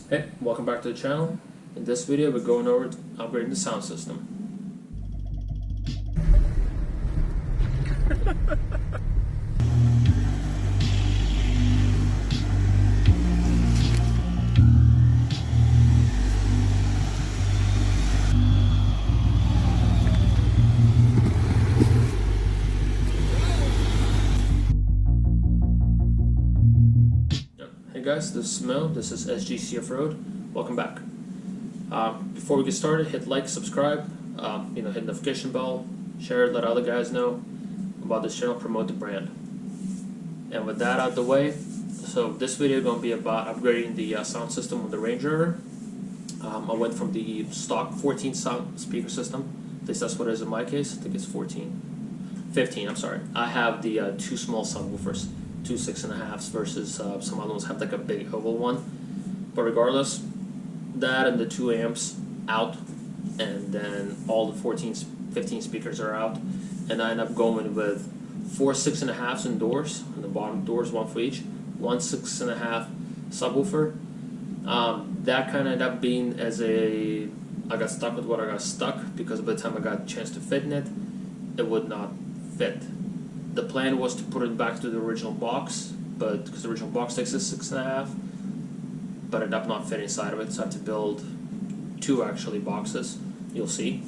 Hey, welcome back to the channel. In this video we're going over upgrading the sound system. Hey guys, this is Mo, this is SGCF Road. Welcome back. Before we get started, hit like, subscribe, hit notification bell, share it, let other guys know about this channel, promote the brand. And with that out of the way, so this video is going to be about upgrading the sound system on the Range Rover. I went from the stock 14 sound speaker system, at least that's what it is in my case. I think it's 15, I'm sorry. I have the two small subwoofers, two 6.5s versus some other ones have like a big oval one. But regardless, that and the 2 amps out, and then all the 15 speakers are out, and I end up going with 4 6.5s indoors, and the bottom doors, one for each, one 6.5 subwoofer. That kind of ended up being I got stuck with what I got stuck, because by the time I got a chance to fit in it, it would not fit. The plan was to put it back to the original box, but because the original box takes a 6.5, but ended up not fitting inside of it, so I had to build 2 actually boxes. You'll see.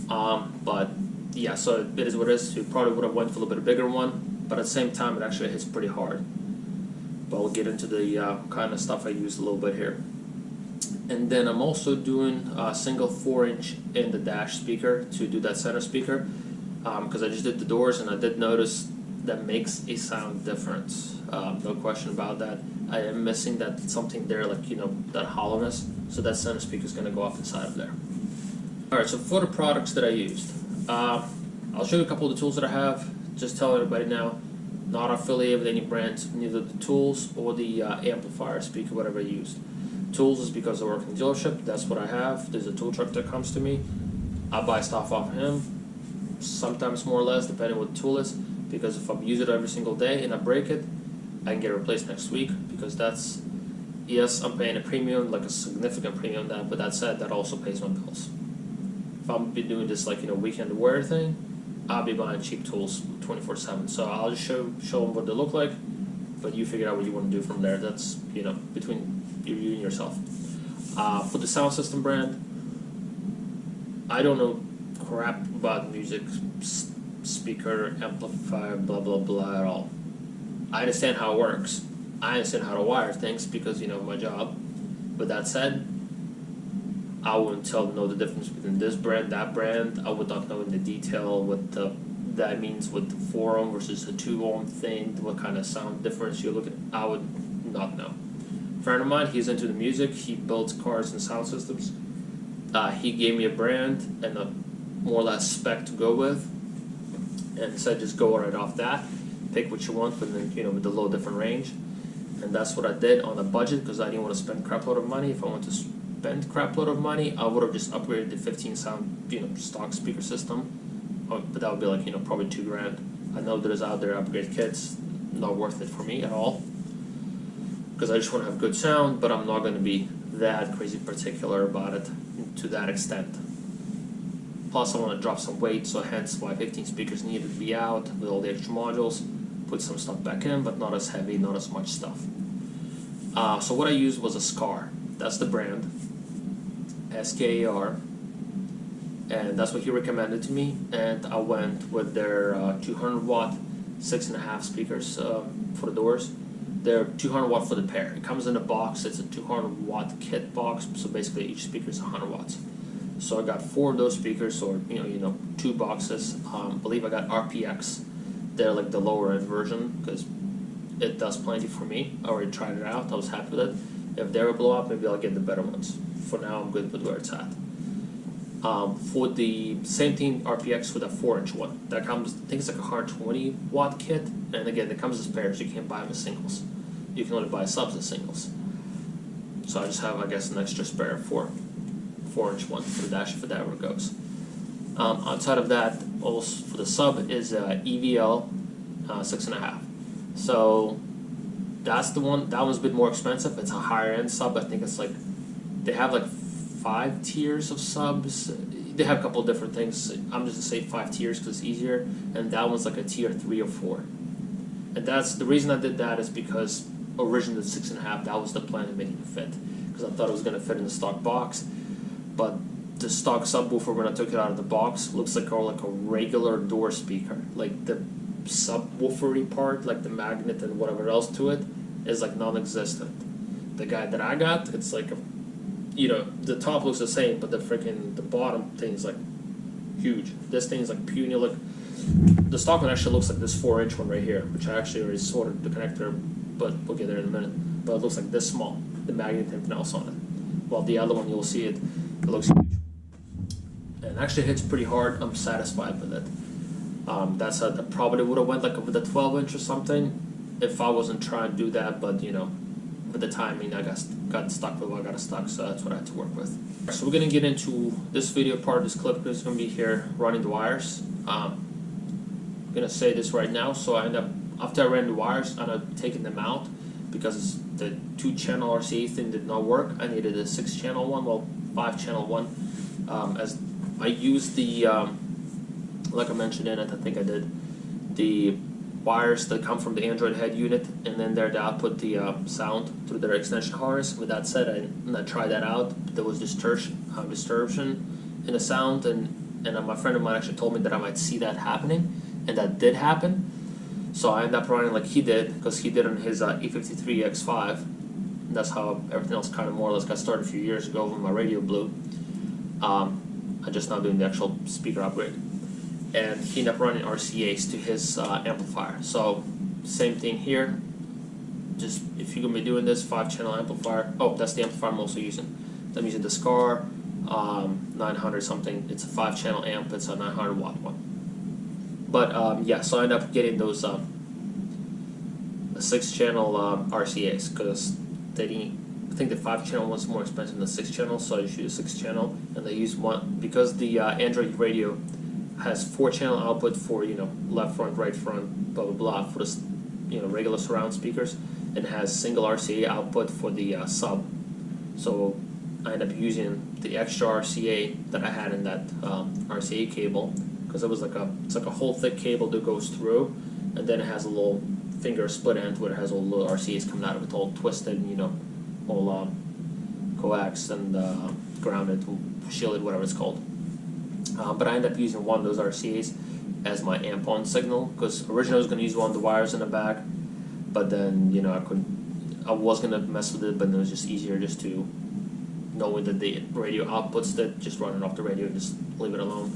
But yeah, so it is what it is. You probably would have went for a little bit bigger one, but at the same time, it actually hits pretty hard. But we'll get into the kind of stuff I use a little bit here. And then I'm also doing a single 4-inch in the dash speaker to do that center speaker, because I just did the doors and I did notice that makes a sound difference. No question about that. I am missing that something there, like that hollowness. So that center speaker is going to go off inside of there. All right. So for the products that I used, I'll show you a couple of the tools that I have. Just tell everybody now, not affiliated with any brands, neither the tools or the amplifier, speaker, whatever I used. Tools is because I work in the dealership. That's what I have. There's a tool truck that comes to me. I buy stuff off of him. Sometimes more or less, depending on what the tool is. Because if I use it every single day and I break it, I can get it replaced next week, because that's, yes, I'm paying a premium, like a significant premium, but that said, that also pays my bills. If I'm be doing this like weekend wear thing, I'll be buying cheap tools 24/7. So I'll just show them what they look like, but you figure out what you want to do from there. That's between you and yourself. For the sound system brand, I don't know crap about music, speaker, amplifier, blah blah blah at all. I understand how it works. I understand how to wire things because my job. But that said, I wouldn't know the difference between this brand, that brand. I would not know in the detail what that means with the 4 ohm versus the 2 ohm thing, what kind of sound difference you're looking at. I would not know. A friend of mine, he's into the music. He builds cars and sound systems. He gave me a brand and a more or less spec to go with, and said just go right off that, pick what you want, but then with the little different range. And that's what I did on a budget, because I didn't want to spend a crap load of money. If I wanted to spend a crap load of money, I would have just upgraded the 15 sound stock speaker system, but that would be like probably $2,000. I know there's out there upgrade kits, not worth it for me at all, because I just want to have good sound, but I'm not going to be that crazy particular about it to that extent. Plus I want to drop some weight, so hence why 15 speakers needed to be out with all the extra modules, put some stuff back in, but not as heavy, not as much stuff. So what I used was a SCAR. That's the brand, SKAR, and that's what he recommended to me, and I went with their 200 watt 6.5 speakers for the doors. They're 200 watt for the pair. It comes in a box. It's a 200 watt kit box, so basically each speaker is 100 watts. So I got 4 of those speakers, or 2 boxes. I believe I got RPX. They're like the lower end version, because it does plenty for me. I already tried it out. I was happy with it. If they will blow up, maybe I'll get the better ones. For now, I'm good with where it's at. For the same thing, RPX with a 4-inch one. That comes, I think it's like a 120 watt kit. And again, it comes as pairs. You can't buy them as singles. You can only buy subs as singles. So I just have, I guess, an extra spare 4-inch one for the dash if it ever goes. Outside of that, also for the sub is EVL 6.5. So that's the one. That one's a bit more expensive. It's a higher end sub. I think it's like they have like 5 tiers of subs. They have a couple of different things. I'm just gonna say 5 tiers because it's easier. And that one's like a tier 3 or 4. And that's the reason I did that is because originally the 6.5, that was the plan to make it fit, because I thought it was gonna fit in the stock box. But the stock subwoofer, when I took it out of the box, looks like a regular door speaker. Like the subwoofery part, like the magnet and whatever else to it, is like non-existent. The guy that I got, it's like a, the top looks the same, but the bottom thing is like huge. This thing is like puny. Like the stock one actually looks like this 4-inch one right here, which I actually already sorted the connector, but we'll get there in a minute. But it looks like this small, the magnet and everything else on it. While the other one, you'll see it looks huge. And actually hits pretty hard. I'm satisfied with it. I probably would have went like with a 12-inch or something if I wasn't trying to do that, but with the timing, I got stuck with what I got stuck, so that's what I had to work with. So we're gonna get into this video part of this clip, because it's gonna be here running the wires. I'm gonna say this right now. So after I ran the wires, I ended up taking them out because the 2-channel RCA thing did not work. I needed a 6-channel one, well, 5-channel one. As I used the like I mentioned in it, I think I did, the wires that come from the Android head unit, and then there to output the sound through their extension harness. With that said, I tried that out. There was distortion in the sound, and my friend of mine actually told me that I might see that happening, and that did happen. So I ended up running like he did, because he did on his E53 X5. And that's how everything else kind of more or less got started a few years ago when my radio blew. I just now doing the actual speaker upgrade. And he ended up running RCAs to his amplifier. So same thing here. Just if you're gonna be doing this 5-channel amplifier, oh, that's the amplifier I'm also using. I'm using the Scar 900 something. It's a 5-channel amp. It's a 900 watt one. But yeah, so I ended up getting those 6-channel RCAs, because I think the 5-channel one's more expensive than the 6-channel, so I just use 6-channel, and they use one because the Android radio has 4-channel output for left front, right front, blah blah blah, for the regular surround speakers, and has single RCA output for the sub. So I ended up using the extra RCA that I had in that RCA cable, because it was it's like a whole thick cable that goes through, and then it has a little finger split end where it has all the little RCAs coming out of it, all twisted, and all coaxed and grounded, shielded, whatever it's called. But I ended up using one of those RCAs as my amp on signal, because originally I was going to use one of the wires in the back, but then I was going to mess with it, but then it was just easier just to knowing that the radio outputs that, just run it off the radio and just leave it alone,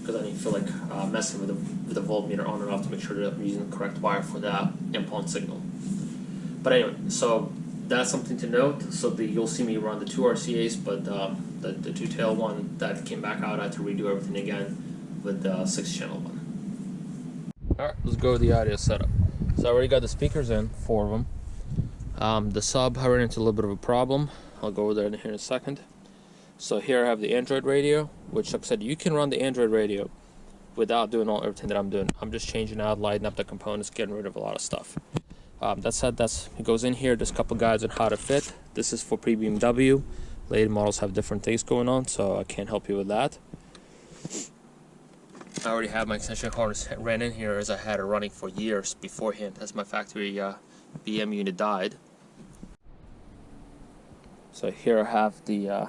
because I didn't feel like messing with the voltmeter on and off to make sure that I'm using the correct wire for that amp on signal. But anyway, so that's something to note. So you'll see me run the 2 RCAs, but the 2-tail one that came back out, I had to redo everything again with the 6-channel one. Alright, let's go with the audio setup. So I already got the speakers in, 4 of them. The sub, I ran into a little bit of a problem. I'll go over there here in a second. So here I have the Android radio, which, like I said, you can run the Android radio without doing everything that I'm doing. I'm just changing out, lighting up the components, getting rid of a lot of stuff. That said, it goes in here. There's a couple guides on how to fit. This is for pre-BMW. Later models have different things going on, so I can't help you with that. I already have my extension harness ran in here, as I had it running for years beforehand, as my factory BM unit died. So here I have the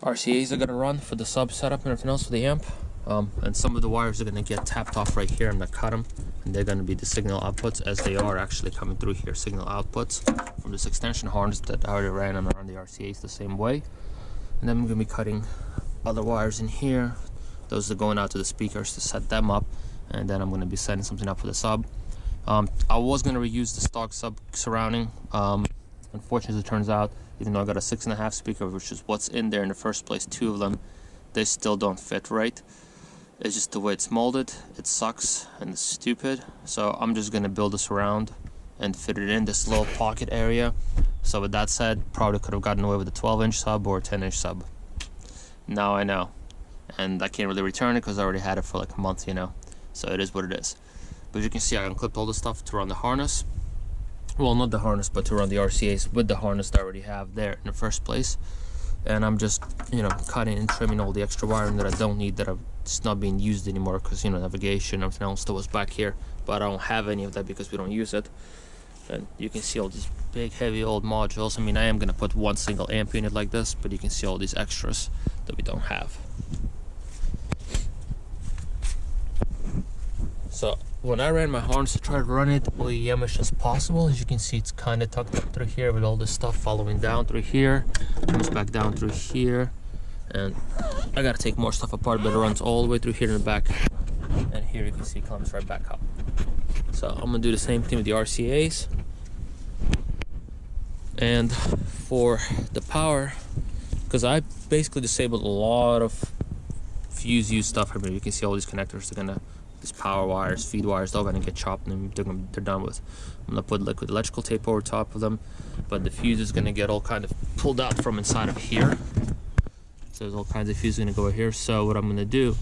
RCAs are going to run for the sub setup and everything else for the amp. And some of the wires are going to get tapped off right here. I'm going to cut them, and they're going to be the signal outputs, as they are actually coming through here, signal outputs from this extension harness that I already ran and run the RCAs the same way. And then I'm going to be cutting other wires in here. Those are going out to the speakers to set them up, and then I'm going to be setting something up for the sub. I was going to reuse the stock sub surrounding. Unfortunately, as it turns out, even though I got a 6.5 speaker, which is what's in there in the first place, 2 of them, they still don't fit right. It's just the way it's molded. It sucks and it's stupid. So I'm just gonna build a surround and fit it in this little pocket area. So with that said, probably could have gotten away with a 12-inch sub or a 10-inch sub. Now I know, and I can't really return it because I already had it for like a month, So it is what it is. But as you can see, I unclipped all the stuff to run the harness. well, not the harness, but to run the RCAs with the harness that I already have there in the first place. And I'm just, you know, cutting and trimming all the extra wiring that I don't need, that it's not being used anymore, because, you know, navigation, everything else that was back here, but I don't have any of that because we don't use it. And you can see all these big heavy old modules. I mean, I am gonna put one single amp unit like this, but you can see all these extras that we don't have. So when I ran my harness, I tried to run it OEM-ish as possible. As you can see, it's kind of tucked up through here with all this stuff following down through here, comes back down through here, and I gotta take more stuff apart, but it runs all the way through here in the back, and here you can see it comes right back up. So I'm gonna do the same thing with the RCAs. And for the power, because I basically disabled a lot of fuse use stuff here. You can see all these connectors, these power wires, feed wires, they're all gonna get chopped and they're done with. I'm gonna put liquid electrical tape over top of them, but the fuse is gonna get all kind of pulled out from inside of here. So there's all kinds of fuse gonna go here. So what I'm gonna do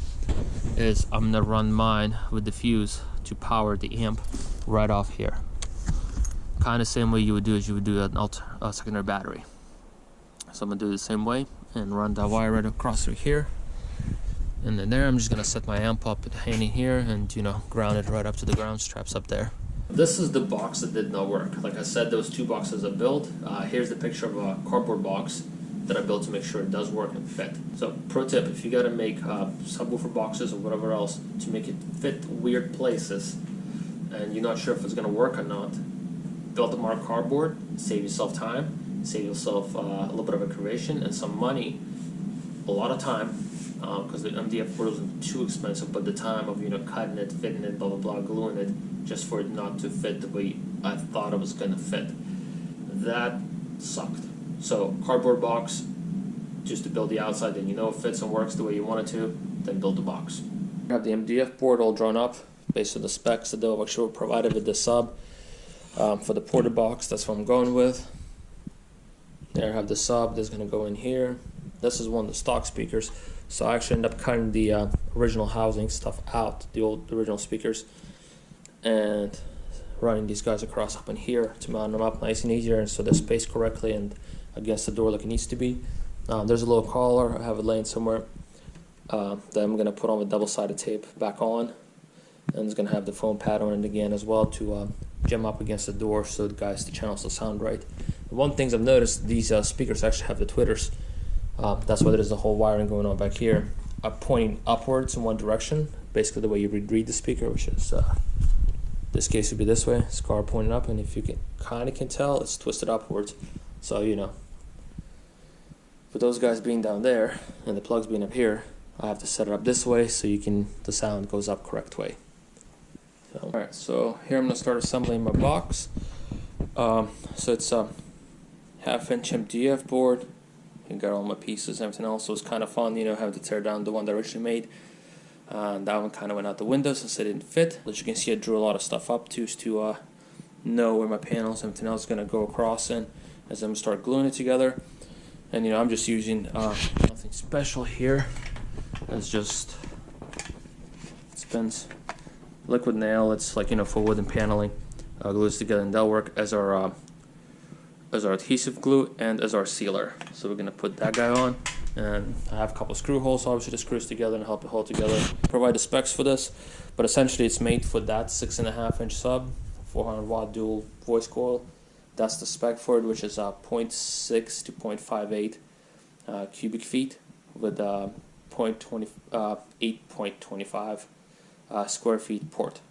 is I'm gonna run mine with the fuse to power the amp right off here. Kind of same way you would do as you would do a secondary battery. So I'm gonna do it the same way and run that wire right across through here. And then there, I'm just gonna set my amp up hanging here and, you know, ground it right up to the ground straps up there. This is the box that did not work. Like I said, those two boxes I built. Here's the picture of a cardboard box that I built to make sure it does work and fit. So pro tip, if you gotta make subwoofer boxes or whatever else to make it fit weird places and you're not sure if it's gonna work or not, build them out of cardboard, save yourself time, save yourself a little bit of aggravation and some money, a lot of time, because the MDF board wasn't too expensive, but the time of, you know, cutting it, fitting it, blah blah blah, gluing it, just for it not to fit the way I thought it was gonna fit, that sucked. So cardboard box, just to build the outside, then you know it fits and works the way you want it to, then build the box. I have the MDF board all drawn up based on the specs that they'll actually provided with the sub. For the ported box, that's what I'm going with. There I have the sub that's going to go in here. This is one of the stock speakers, so I actually end up cutting the original housing stuff out, the original speakers, and running these guys across up in here to mount them up nice and easier, and so they're spaced correctly and against the door like it needs to be. There's a little collar, I have it laying somewhere, that I'm going to put on with double-sided tape back on, and it's going to have the foam pad on it again as well to jam up against the door so the channels will sound right. One thing I've noticed, these speakers actually have the tweeters. That's why there's a whole wiring going on back here, pointing upwards in one direction, basically the way you read the speaker, which is this case would be this way, scar pointing up, and if you can tell, it's twisted upwards. So, you know, for those guys being down there and the plugs being up here, I have to set it up this way so the sound goes up correct way. Alright, so here I'm going to start assembling my box. So it's a half-inch MDF board. You got all my pieces and everything else, so it's kind of fun, you know, having to tear down the one that I originally made. That one kind of went out the window since it didn't fit. As you can see, I drew a lot of stuff up to know where my panels and everything else is going to go across in as I'm going to start gluing it together. And, you know, I'm just using nothing special here. It's just spins. Liquid nail, it's like, you know, for wooden paneling. Glue this together and that'll work as our adhesive glue and as our sealer. So we're gonna put that guy on, and I have a couple screw holes, obviously to screw this together and help it hold together. Provide the specs for this, but essentially it's made for that 6.5-inch sub, 400 watt dual voice coil. That's the spec for it, which is 0.6 to 0.58 cubic feet with 8.25 square feet port.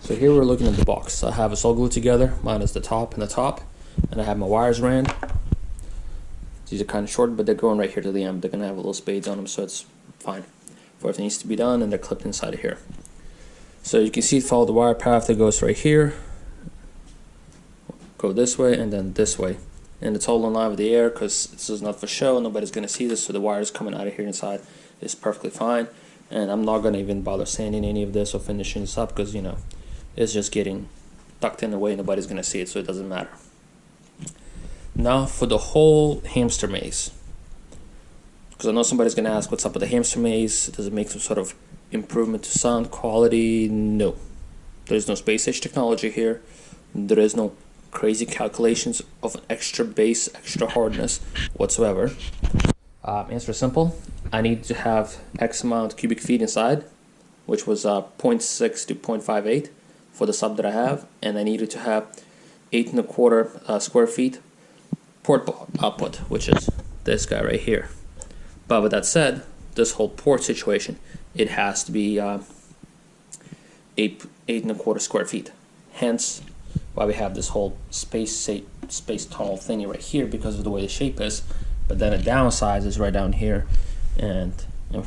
So here we're looking at the box. I have it all glued together, minus the top and I have my wires ran. These are kind of short, but they're going right here to the end. They're gonna have little spades on them, so it's fine for everything needs to be done, and they're clipped inside of here. So you can see, follow the wire path that goes right here, go this way and then this way, and it's all in line with the air because this is not for show, nobody's gonna see this, so the wires coming out of here inside is perfectly fine. And I'm not gonna even bother sanding any of this or finishing this up because, you know, it's just getting tucked in a way nobody's gonna see it, so it doesn't matter. Now for the whole hamster maze, because I know somebody's gonna ask what's up with the hamster maze. Does it make some sort of improvement to sound quality? No, There is no space age technology here. There is no crazy calculations of an extra bass, extra hardness whatsoever. Answer is simple. I need to have X amount cubic feet inside, which was 0.6 to 0.58 for the sub that I have, and I needed to have 8.25 square feet port output, which is this guy right here. But with that said, this whole port situation, it has to be 8.25 square feet. Hence why we have this whole space tunnel thingy right here, because of the way the shape is. But then it downsizes right down here, and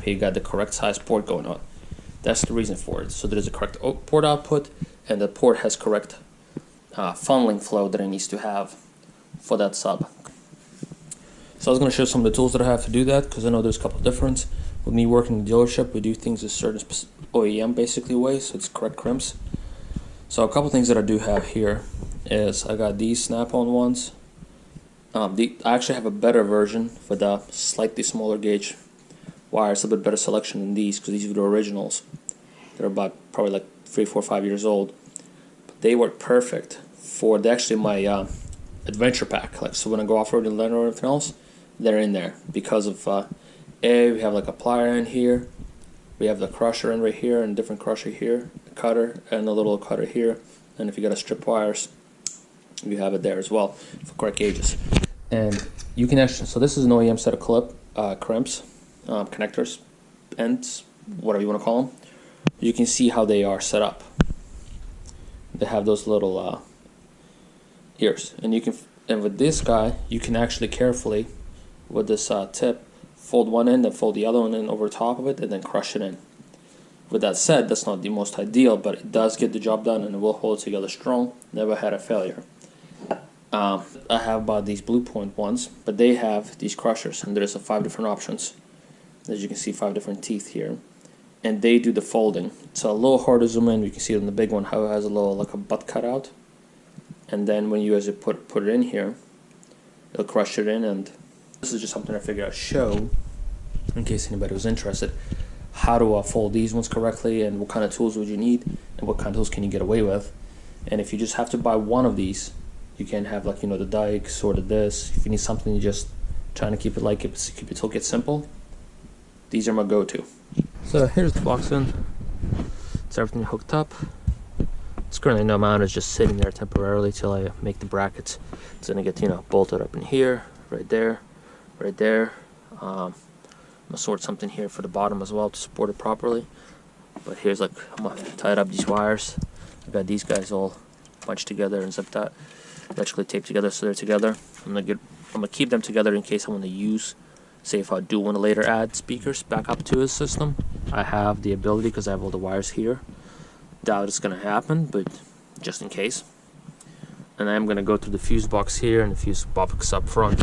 you got the correct size port going on. That's the reason for it. So there's a correct port output, and the port has correct funneling flow that it needs to have for that sub. So I was going to show some of the tools that I have to do that, because I know there's a couple of difference. With me working in the dealership, we do things a certain OEM basically way, so it's correct crimps. So a couple things that I do have here is I got these snap-on ones. I actually have a better version for the slightly smaller gauge wires, a bit better selection than these, because these are the originals. They're about probably like 3, 4, 5 years old. But they work perfect for actually my adventure pack. Like, so when I go off-road and learn or anything else, they're in there because of we have like a plier in here, we have the crusher in right here, and a different crusher here, a cutter, and a little cutter here. And if you got to strip wires, you have it there as well for correct gauges. And you can actually, so this is an OEM set of crimps, connectors, ends, whatever you want to call them. You can see how they are set up. They have those little ears, and you can, and with this guy, you can actually carefully, with this tip, fold one end and fold the other one in over top of it, and then crush it in. With that said, that's not the most ideal, but it does get the job done, and it will hold it together strong. Never had a failure. I have about these Blue Point ones, but they have these crushers, and there's 5 different options. As you can see, 5 different teeth here, and they do the folding. It's a little hard to zoom in. You can see it on the big one how it has a little like a butt cutout, and then when you guys put it in here, it'll crush it in. And this is just something I figured I'd show in case anybody was interested, how to fold these ones correctly, and what kind of tools would you need, and what kind of tools can you get away with. And if you just have to buy one of these, you can have, like, you know, the dikes or this. If you need something, you just trying to keep it like keep your toolkit simple, these are my go-to. So here's the box in. It's everything hooked up. It's currently no mount, it's just sitting there temporarily till I make the brackets. It's gonna get, you know, bolted up in here, right there, right there. I'm gonna sort something here for the bottom as well to support it properly. But here's, like, I'm gonna tie up these wires. I've got these guys all bunched together and zipped that, electrically taped together so they're together. I'm gonna keep them together in case I want to use, say if I do want to later add speakers back up to his system. I have the ability because I have all the wires here. Doubt it's gonna happen, but just in case. And I'm gonna go through the fuse box here and the fuse box up front,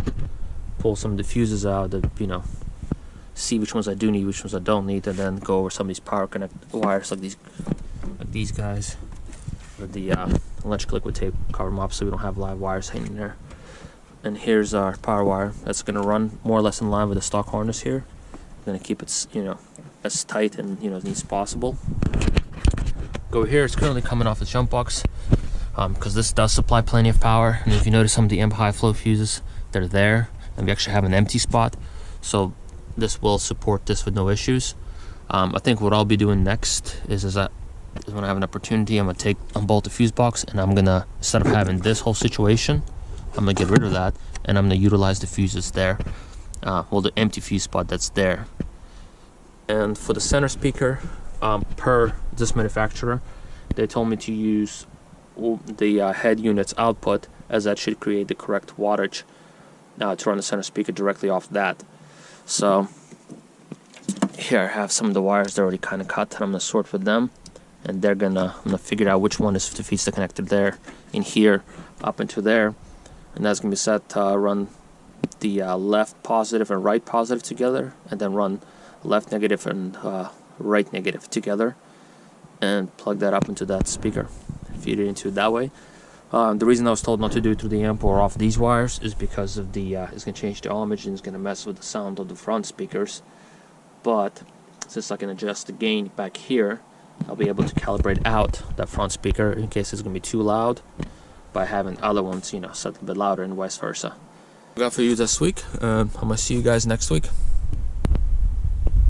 pull some of the fuses out that, you know, see which ones I do need, which ones I don't need, and then go over some of these power connect wires like these guys with the electric liquid tape, cover them up so we don't have live wires hanging there. And here's our power wire that's going to run more or less in line with the stock harness here. I'm going to keep it, you know, as tight and, you know, as neat as possible. Go here, it's currently coming off the jump box because this does supply plenty of power. And if you notice some of the imp high flow fuses, they're there, and we actually have an empty spot, so this will support this with no issues. I think what I'll be doing next is when I have an opportunity, I'm gonna unbolt the fuse box, and I'm gonna, instead of having this whole situation, I'm gonna get rid of that, and I'm gonna utilize the fuses there, well, the empty fuse spot that's there. And for the center speaker, per this manufacturer, they told me to use the head unit's output, as that should create the correct wattage to run the center speaker directly off that. So here I have some of the wires that are already kind of cut, and I'm gonna sort with them, and I'm gonna figure out which one is to feed the connector there, in here, up into there, and that's gonna be set to run the left positive and right positive together, and then run left negative and right negative together, and plug that up into that speaker, feed it into it that way. The reason I was told not to do it through the amp or off these wires is because of the it's going to change the ohmage, and it's going to mess with the sound of the front speakers. But since I can adjust the gain back here, I'll be able to calibrate out that front speaker in case it's going to be too loud by having other ones, set a bit louder and vice versa. Got for you this week. I'm going to see you guys next week.